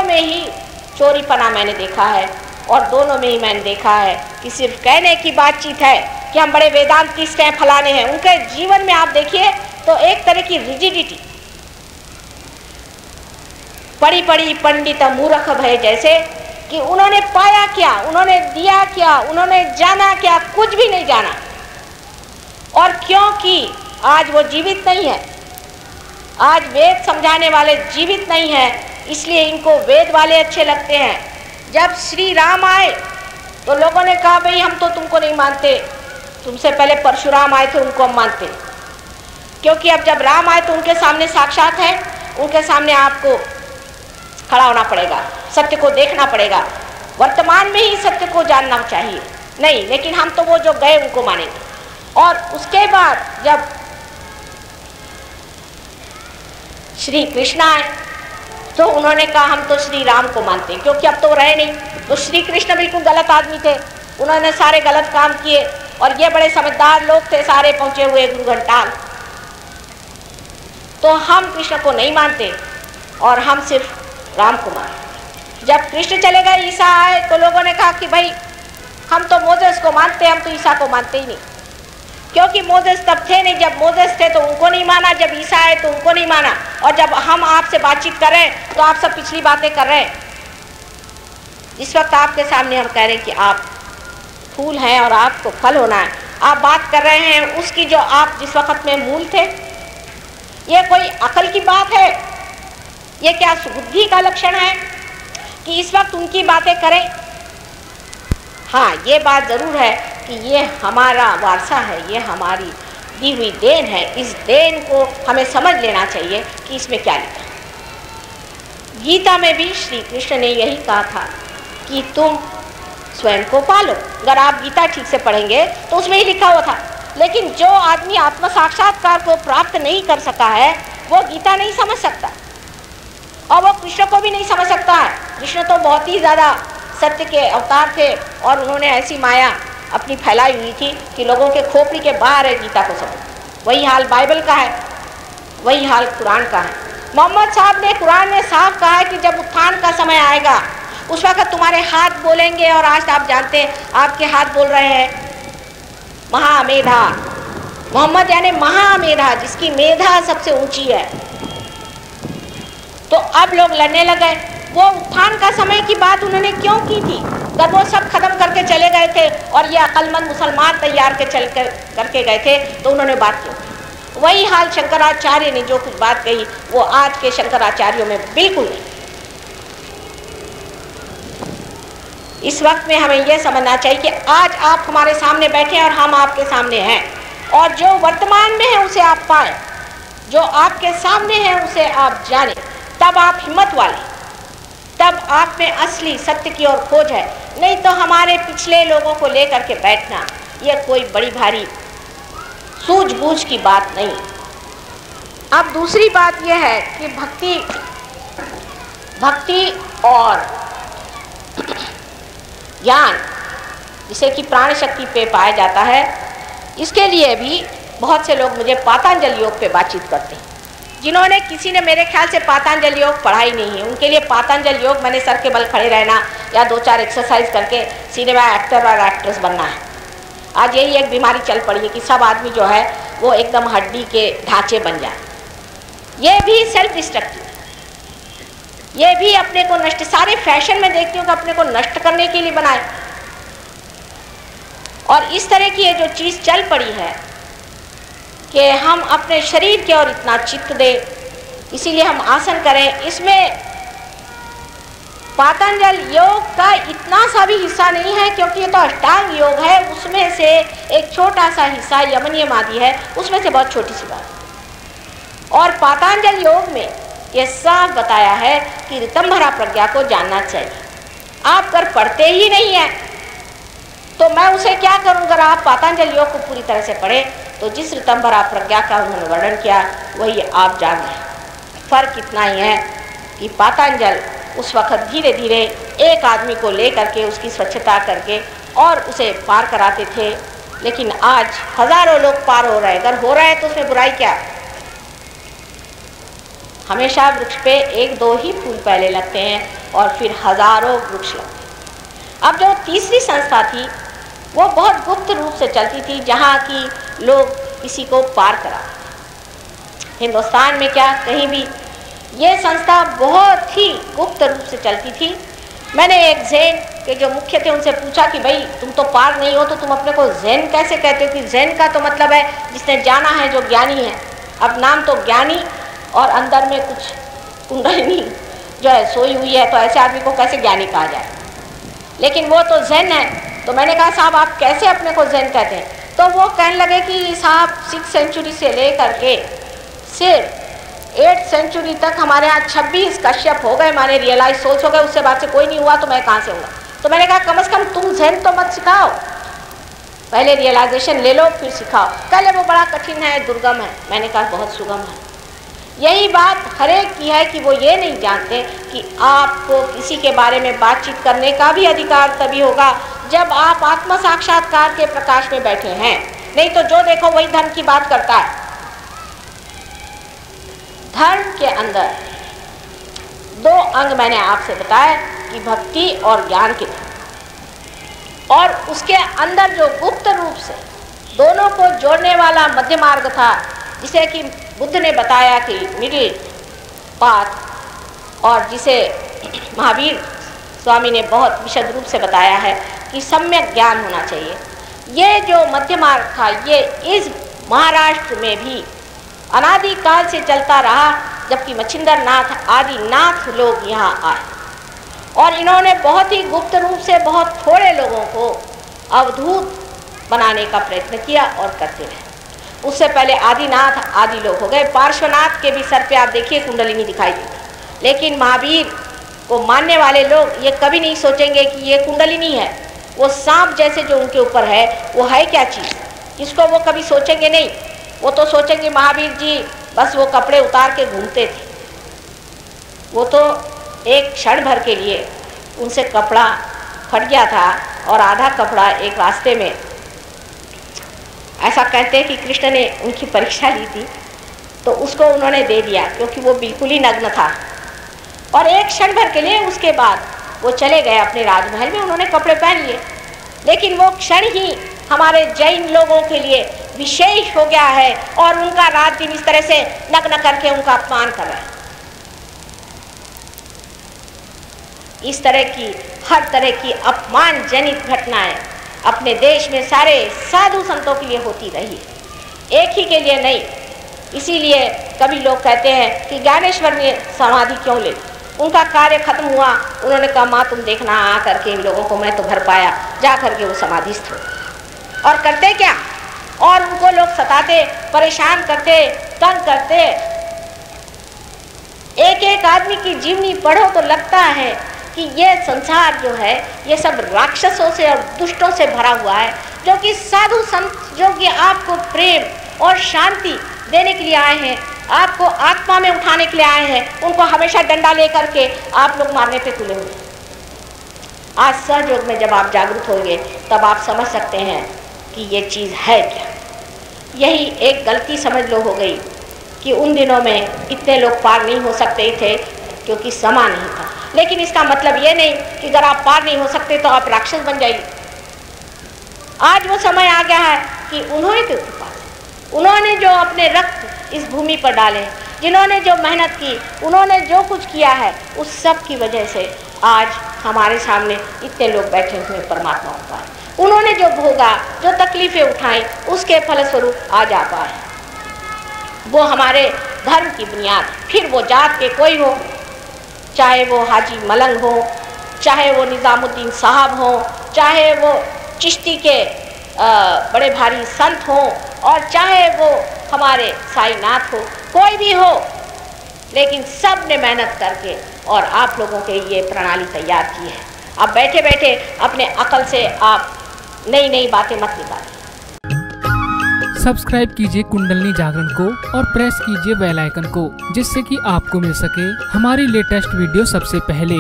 में ही चोरीपना मैंने देखा है, और दोनों में ही मैंने देखा है कि सिर्फ कहने की बातचीत है कि हम बड़े वेदांतिस्ट हैं, फलाने हैं। उनके जीवन में आप देखिए तो एक तरह की रिजिडिटी, पड़ी पड़ी पंडित मूर्ख भय, जैसे कि उन्होंने पाया क्या, उन्होंने दिया क्या, उन्होंने जाना क्या, कुछ भी नहीं जाना। और क्योंकि आज वो जीवित नहीं है, आज वेद समझाने वाले जीवित नहीं हैं, इसलिए इनको वेद वाले अच्छे लगते हैं। जब श्री राम आए तो लोगों ने कहा भाई हम तो तुमको नहीं मानते, तुमसे पहले परशुराम आए थे उनको हम मानते। क्योंकि अब जब राम आए तो उनके सामने साक्षात है, उनके सामने आपको खड़ा होना पड़ेगा, सत्य को देखना पड़ेगा, वर्तमान में ही सत्य को जानना चाहिए नहीं, लेकिन हम तो वो जो गए उनको मानेंगे। और उसके बाद जब श्री कृष्ण आए तो उन्होंने कहा हम तो श्री राम को मानते हैं, क्योंकि अब तो रहे नहीं। तो श्री कृष्ण बिल्कुल गलत आदमी थे, उन्होंने सारे गलत काम किए, और ये बड़े समझदार लोग थे, सारे पहुंचे हुए गुरु घंटाल। तो हम कृष्ण को नहीं मानते और हम सिर्फ राम को मानते। जब कृष्ण चले गए, ईसा आए, तो लोगों ने कहा कि भाई हम तो मोसेस को मानते हैं, हम तो ईसा को मानते ही नहीं। क्योंकि मोसेस तब थे नहीं, जब मोसेस थे तो उनको नहीं माना, जब ईसा आए तो उनको नहीं माना, और जब हम आपसे बातचीत कर रहे हैं तो आप सब पिछली बातें कर रहे हैं। इस वक्त आपके सामने हम कह रहे हैं कि आप फूल हैं और आपको फल होना है। आप बात कर रहे हैं उसकी जो आप जिस वक्त में मूल थे। ये कोई अकल की बात है? ये क्या सुबुद्धि का लक्षण है कि इस वक्त उनकी बातें करें? हाँ, ये बात ज़रूर है कि ये हमारा वारसा है, ये हमारी दी हुई देन है। इस देन को हमें समझ लेना चाहिए कि इसमें क्या लिखा। गीता में भी श्री कृष्ण ने यही कहा था कि तुम स्वयं को पालो। अगर आप गीता ठीक से पढ़ेंगे तो उसमें ही लिखा हुआ था। लेकिन जो आदमी आत्म साक्षात्कार को प्राप्त नहीं कर सका है वो गीता नहीं समझ सकता, और वो कृष्ण को भी नहीं समझ सकता है। कृष्ण तो बहुत ही ज़्यादा सत्य के अवतार थे, और उन्होंने ऐसी माया अपनी फैलाई हुई थी कि लोगों के खोपड़ी के बाहर है गीता को समझ। वही हाल बाइबल का है, वही हाल कुरान का है। मोहम्मद साहब ने कुरान में साफ कहा है कि जब उत्थान का समय आएगा उस वक्त तुम्हारे हाथ बोलेंगे, और आज आप जानते हैं आपके हाथ बोल रहे हैं महामेधा। मोहम्मद यानी महामेधा, जिसकी मेधा सबसे ऊंची है। तो अब लोग लड़ने लगे। वो उत्थान का समय की बात उन्होंने क्यों की थी? जब वो सब खत्म करके चले गए थे और ये अक्लमंद मुसलमान तैयार के करके गए थे तो उन्होंने बात की। वही हाल शंकराचार्य ने जो कुछ बात कही वो आज के शंकराचार्यों में बिल्कुल नहीं। इस वक्त में हमें यह समझना चाहिए कि आज आप हमारे सामने बैठे हैं और हम आपके सामने हैं, और जो वर्तमान में है उसे आप पाएं, जो आपके सामने है उसे आप जानें। तब आप हिम्मत वाले, तब आप में असली सत्य की ओर खोज है। नहीं तो हमारे पिछले लोगों को लेकर के बैठना यह कोई बड़ी भारी सूझबूझ की बात नहीं। अब दूसरी बात यह है कि भक्ति और ज्ञान जिसे कि प्राण शक्ति पे पाया जाता है, इसके लिए भी बहुत से लोग मुझे पातंजल योग पे बातचीत करते हैं। जिन्होंने किसी ने मेरे ख्याल से पातंजल योग पढ़ा ही नहीं है, उनके लिए पातंजल योग मैंने सर के बल खड़े रहना या 2-4 एक्सरसाइज करके सिनेमा एक्टर और एक्ट्रेस बनना है। आज यही एक बीमारी चल पड़ी है कि सब आदमी जो है वो एकदम हड्डी के ढांचे बन जाए। ये भी सेल्फ डिस्ट्रक्टिव, ये भी अपने को नष्ट, सारे फैशन में देखती हूँ कि अपने को नष्ट करने के लिए बनाए। और इस तरह की ये जो चीज़ चल पड़ी है कि हम अपने शरीर के और इतना चित्त दें, इसीलिए हम आसन करें। इसमें पातंजल योग का इतना सा भी हिस्सा नहीं है, क्योंकि ये तो अष्टांग योग है। उसमें से एक छोटा सा हिस्सा यमन यमादि है, उसमें से बहुत छोटी सी बात। और पातंजल योग में ये साफ बताया है कि ऋतंभरा प्रज्ञा को जानना चाहिए। आप अगर पढ़ते ही नहीं हैं तो मैं उसे क्या करूं? अगर आप पातंजल योग को पूरी तरह से पढ़ें तो जिस ऋतंभरा प्रज्ञा का उन्होंने वर्णन किया वही आप जान रहे हैं। फर्क इतना ही है कि पातंजल उस वक्त धीरे धीरे एक आदमी को ले करके उसकी स्वच्छता करके और उसे पार कराते थे, लेकिन आज हजारों लोग पार हो रहे हैं। अगर हो रहे हैं तो उसमें बुराई क्या? हमेशा वृक्ष पे 1-2 ही फूल पहले लगते हैं और फिर हजारों वृक्ष लगते हैं। अब जो तीसरी संस्था थी वो बहुत गुप्त रूप से चलती थी, जहाँ की लोग किसी को पार करा। हिंदुस्तान में क्या कहीं भी ये संस्था बहुत ही गुप्त रूप से चलती थी। मैंने एक जैन के जो मुख्य थे उनसे पूछा कि भाई तुम तो पार नहीं हो तो तुम अपने को जैन कैसे कहते हो? कि जैन का तो मतलब है जिसने जाना है, जो ज्ञानी है। अब नाम तो ज्ञानी और अंदर में कुछ कुंडलिनी जो है सोई हुई है, तो ऐसे आदमी को कैसे ज्ञानी कहा जाए? लेकिन वो तो जैन है। तो मैंने कहा साहब आप कैसे अपने को जैन कहते हैं? तो वो कहने लगे कि साहब 6th सेंचुरी से ले करके सिर्फ 8th सेंचुरी तक हमारे यहाँ 26 कश्यप हो गए, हमारे रियलाइज सोल्स हो गए, उससे बाद से कोई नहीं हुआ, तो मैं कहाँ से हुआ? तो मैंने कहा कम से कम तुम जैन तो मत सिखाओ, पहले रियलाइजेशन ले लो फिर सिखाओ। पहले वो बड़ा कठिन है, दुर्गम है। मैंने कहा बहुत सुगम है। यही बात हर एक की है कि वो ये नहीं जानते कि आपको किसी के बारे में बातचीत करने का भी अधिकार तभी होगा जब आप आत्म साक्षात्कार के प्रकाश में बैठे हैं। नहीं तो जो देखो वही धर्म की बात करता है। धर्म के अंदर 2 अंग मैंने आपसे बताया कि भक्ति और ज्ञान के, और उसके अंदर जो गुप्त रूप से दोनों को जोड़ने वाला मध्य मार्ग था, जिसे कि बुद्ध ने बताया कि मिडिल पाथ, और जिसे महावीर स्वामी ने बहुत विशद रूप से बताया है कि सम्यक ज्ञान होना चाहिए। ये जो मध्य मार्ग था ये इस महाराष्ट्र में भी अनादि काल से चलता रहा, जबकि मच्छिंद्र नाथ आदि नाथ लोग यहाँ आए और इन्होंने बहुत ही गुप्त रूप से बहुत थोड़े लोगों को अवधूत बनाने का प्रयत्न किया और करते रहे। उससे पहले आदिनाथ आदि लोग हो गए। पार्श्वनाथ के भी सर पे आप देखिए कुंडलिनी दिखाई देती, लेकिन महावीर को मानने वाले लोग ये कभी नहीं सोचेंगे कि ये कुंडलिनी है। वो सांप जैसे जो उनके ऊपर है वो है क्या चीज़, इसको वो कभी सोचेंगे नहीं। वो तो सोचेंगे महावीर जी बस वो कपड़े उतार के घूमते थे। वो तो एक क्षण भर के लिए उनसे कपड़ा फट गया था और आधा कपड़ा एक रास्ते में, ऐसा कहते हैं कि कृष्ण ने उनकी परीक्षा ली थी तो उसको उन्होंने दे दिया क्योंकि वो बिल्कुल ही नग्न था। और एक क्षण भर के लिए उसके बाद वो चले गए अपने राजमहल में, उन्होंने कपड़े पहन लिए। लेकिन वो क्षण ही हमारे जैन लोगों के लिए विशेष हो गया है और उनका रात दिन इस तरह से नग्न करके उनका अपमान कर रहे हैं। इस तरह की हर तरह की अपमानजनित घटनाएं अपने देश में सारे साधु संतों के लिए होती रही है, एक ही के लिए नहीं। इसीलिए कभी लोग कहते हैं कि ज्ञानेश्वर ने समाधि क्यों ले, उनका कार्य खत्म हुआ, उन्होंने कहा माँ तुम देखना आ करके इन लोगों को मैं तो भर पाया, जा करके वो समाधिस्थ हो। और करते क्या, और उनको लोग सताते, परेशान करते, तंग करते। एक एक आदमी की जीवनी पढ़ो तो लगता है कि ये संसार जो है ये सब राक्षसों से और दुष्टों से भरा हुआ है, जो कि साधु संत जो कि आपको प्रेम और शांति देने के लिए आए हैं, आपको आत्मा में उठाने के लिए आए हैं, उनको हमेशा डंडा लेकर के आप लोग मारने पे तुले हुए। आज सहयोग में जब आप जागरूक होंगे तब आप समझ सकते हैं कि ये चीज़ है क्या। यही एक गलती समझ लो हो गई कि उन दिनों में इतने लोग पार नहीं हो सकते थे क्योंकि समा नहीं था। लेकिन इसका मतलब ये नहीं कि अगर आप पार नहीं हो सकते तो आप राक्षस बन जाइए। आज वो समय आ गया है कि उन्होंने के पास, उन्होंने जो अपने रक्त इस भूमि पर डाले, जिन्होंने जो मेहनत की, उन्होंने जो कुछ किया है, उस सब की वजह से आज हमारे सामने इतने लोग बैठे हुए परमात्मा हो पाए। उन्होंने जो भोगा, जो तकलीफ़ें उठाई, उसके फलस्वरूप आज आ पाए। वो हमारे धर्म की बुनियाद, फिर वो जात के कोई हो, चाहे वो हाजी मलंग हो, चाहे वो निज़ामुद्दीन साहब हो, चाहे वो चिश्ती के बड़े भारी संत हों, और चाहे वो हमारे साईनाथ हो, कोई भी हो, लेकिन सब ने मेहनत करके और आप लोगों के ये प्रणाली तैयार की है। अब बैठे बैठे अपने अकल से आप नई नई बातें मत निकालिए। सब्सक्राइब कीजिए कुंडलिनी जागरण को और प्रेस कीजिए बेल आइकन को, जिससे कि आपको मिल सके हमारी लेटेस्ट वीडियो सबसे पहले।